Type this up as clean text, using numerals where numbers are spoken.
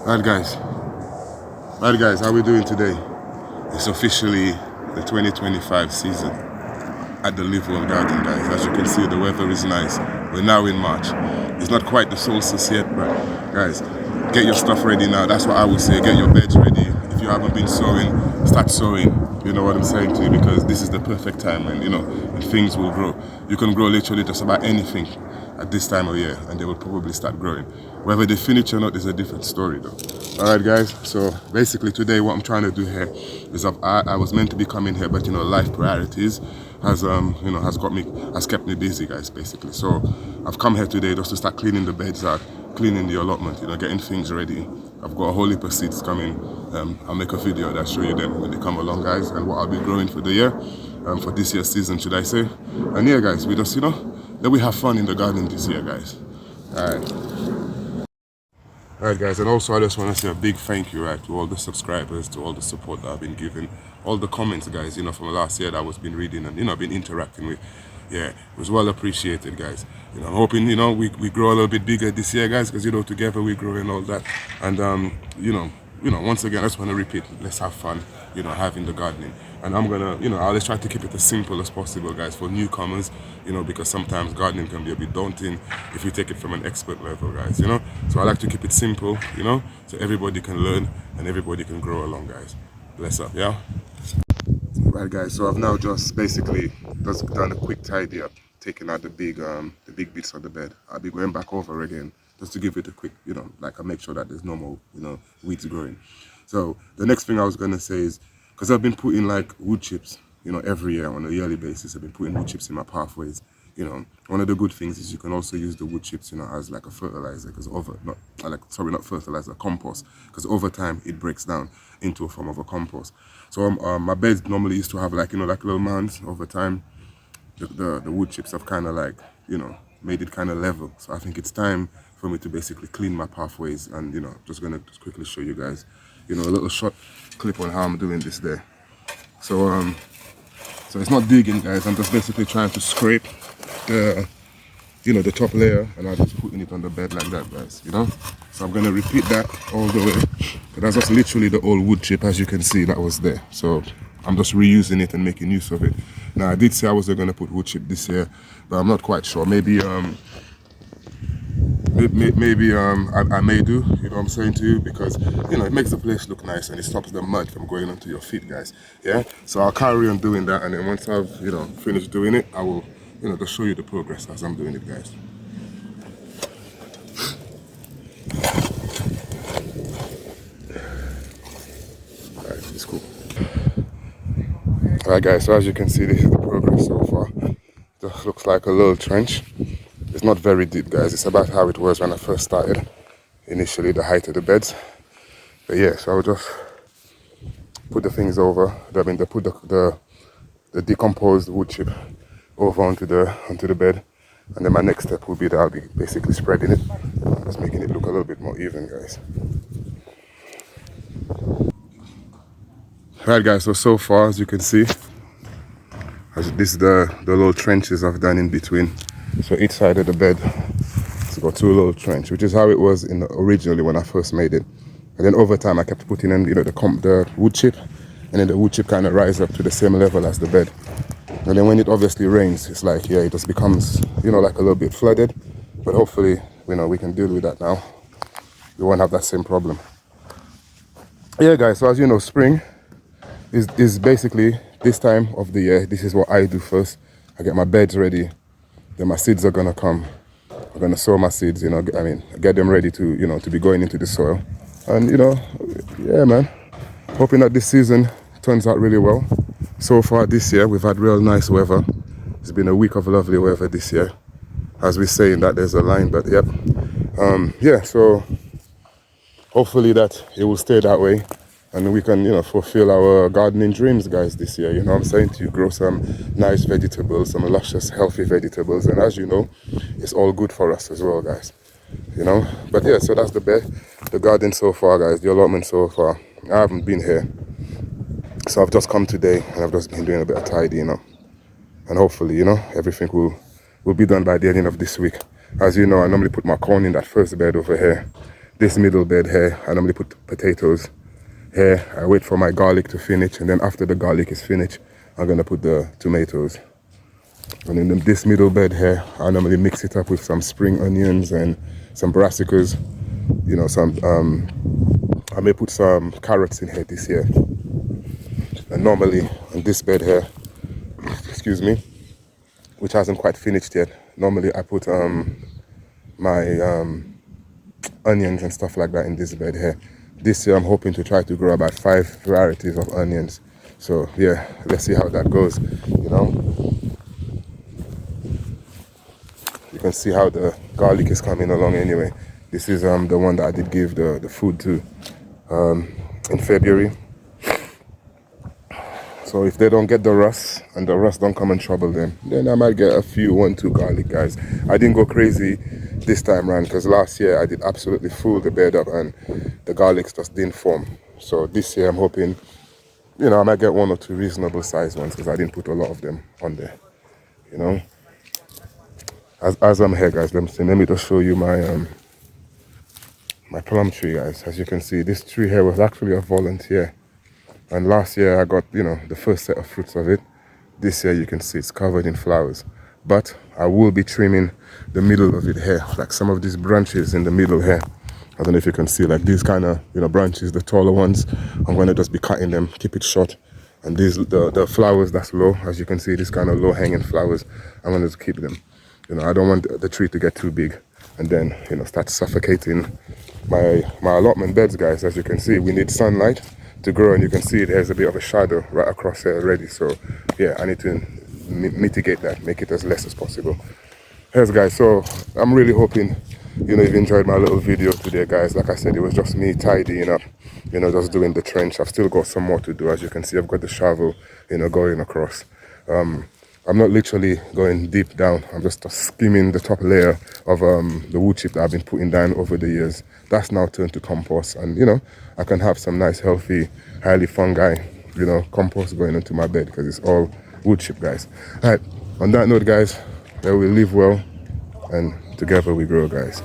Right guys, how we doing today? It's officially the 2025 season at the Liverpool Garden, guys. As you can see, the weather is nice. We're now in March. It's not quite the solstice yet, but guys, get your stuff ready now. That's what I would say. Get your beds ready. If you haven't been sowing, start sowing. You know what I'm saying to you, because this is the perfect time when things will grow. You can grow literally just about anything at this time of year, and they will probably start growing. Whether they finish or not is a different story though. Alright guys, so basically today what I'm trying to do here is I was meant to be coming here, but life priorities has kept me busy, guys, basically. So I've come here today just to start cleaning the beds out, cleaning the allotment, getting things ready. I've got a whole heap of seeds coming. I'll make a video that show you them when they come along, guys, and what I'll be growing for the year, for this year's season, should I say. And yeah, guys, we just let we have fun in the garden this year, guys. Alright guys, and also I just want to say a big thank you, right, to all the subscribers, to all the support that I've been given, all the comments, guys, from last year that I was been reading and, been interacting with. Yeah, it was well appreciated, guys. I'm hoping, we grow a little bit bigger this year, guys, because, together we grow and all that. And, once again, I just want to repeat, let's have fun, having the gardening. And I'm gonna, I always try to keep it as simple as possible, guys, for newcomers, because sometimes gardening can be a bit daunting if you take it from an expert level, guys, So I like to keep it simple, so everybody can learn and everybody can grow along, guys. Bless up, yeah? Right, guys, so I've now just basically just done a quick tidy up, taking out the big bits of the bed. I'll be going back over again just to give it a quick, like I make sure that there's no more, weeds growing. So the next thing I was gonna say is, because I've been putting like wood chips, every year on a yearly basis. I've been putting wood chips in my pathways. One of the good things is you can also use the wood chips, as like a fertilizer, because not fertilizer, compost, because over time it breaks down into a form of a compost. So my beds normally used to have like little mounds. Over time, the wood chips have kind of like made it kind of level. So I think it's time for me to basically clean my pathways, and just gonna quickly show you guys, a little short clip on how I'm doing this there. So so it's not digging, guys. I'm just basically trying to scrape the the top layer, and I'm just putting it on the bed like that, guys. So I'm gonna repeat that all the way. But that's just literally the old wood chip, as you can see, that was there. So I'm just reusing it and making use of it. Now I did say I was gonna put wood chip this year, but I'm not quite sure. Maybe I may do, what I'm saying to you, because it makes the place look nice and it stops the mud from going onto your feet, guys. Yeah, so I'll carry on doing that, and then once I've finished doing it, I will just show you the progress as I'm doing it, guys. Alright, it's cool. Alright guys, so as you can see, this is the progress so far. Just looks like a little trench. It's not very deep, guys. It's about how it was when I first started, initially, the height of the beds. But yeah, so I'll just put the things over. Put the decomposed wood chip over onto the bed, and then my next step will be that I'll be basically spreading it, just making it look a little bit more even, guys. Alright guys, so far as you can see, this is the little trenches I've done in between. So each side of the bed, it's got two little trenches, which is how it was originally when I first made it. And then over time I kept putting in the wood chip, and then the wood chip kind of rise up to the same level as the bed. And then when it obviously rains, it's like, yeah, it just becomes like a little bit flooded. But hopefully we can deal with that now. We won't have that same problem. Yeah guys, so as you know, spring is basically this time of the year. This is what I do first. I get my beds ready, then my seeds are gonna come. I'm gonna sow my seeds, get them ready to to be going into the soil. And yeah man, hoping that this season turns out really well. So far this year we've had real nice weather. It's been a week of lovely weather this year, as we say in that there's a line, but yep. Yeah, so hopefully that it will stay that way, and we can fulfill our gardening dreams, guys, this year. I'm saying to you, grow some nice vegetables, some luscious healthy vegetables, and as you know, it's all good for us as well, guys. But yeah, so that's the garden so far, guys, the allotment so far. I haven't been here, so I've just come today and I've just been doing a bit of tidying up, and hopefully everything will be done by the end of this week. As you know, I normally put my corn in that first bed over here, this middle bed here, I normally put potatoes here. I wait for my garlic to finish, and then after the garlic is finished, I'm gonna put the tomatoes. And in this middle bed here, I normally mix it up with some spring onions and some brassicas. You know, I may put some carrots in here this year. And normally on this bed here, excuse me, which hasn't quite finished yet, normally I put my onions and stuff like that in this bed here. This year I'm hoping to try to grow about 5 varieties of onions. So yeah, let's see how that goes, you know. You can see how the garlic is coming along anyway. This is the one that I did give the food to in February. So if they don't get the rust and the rust don't come and trouble them, then I might get a few 1-2 garlic, guys. I didn't go crazy this time around because last year I did absolutely full the bed up and the garlics just didn't form. So this year I'm hoping, you know, I might get 1 or 2 reasonable sized ones because I didn't put a lot of them on there, you know. As I'm here, guys, let me just show you my my plum tree, guys. As you can see, this tree here was actually a volunteer. And last year I got, you know, the first set of fruits of it. This year you can see it's covered in flowers. But I will be trimming the middle of it here, like some of these branches in the middle here. I don't know if you can see, like these kind of, you know, branches, the taller ones. I'm going to just be cutting them, keep it short. And these, the flowers that's low, as you can see, these kind of low hanging flowers, I'm going to keep them. You know, I don't want the tree to get too big and then, you know, start suffocating my allotment beds, guys. As you can see, we need sunlight to grow, and you can see there's a bit of a shadow right across here already. So yeah, I need to mitigate that, make it as less as possible. Yes, guys, so I'm really hoping, you know, you've enjoyed my little video today, guys. Like I said, it was just me tidying up, you know, just doing the trench. I've still got some more to do. As you can see, I've got the shovel, you know, going across. I'm not literally going deep down. I'm just skimming the top layer of the wood chip that I've been putting down over the years. That's now turned to compost, and you know, I can have some nice, healthy, highly fungi, you know, compost going into my bed because it's all wood chip, guys. All right, on that note, guys, that we live well and together we grow, guys.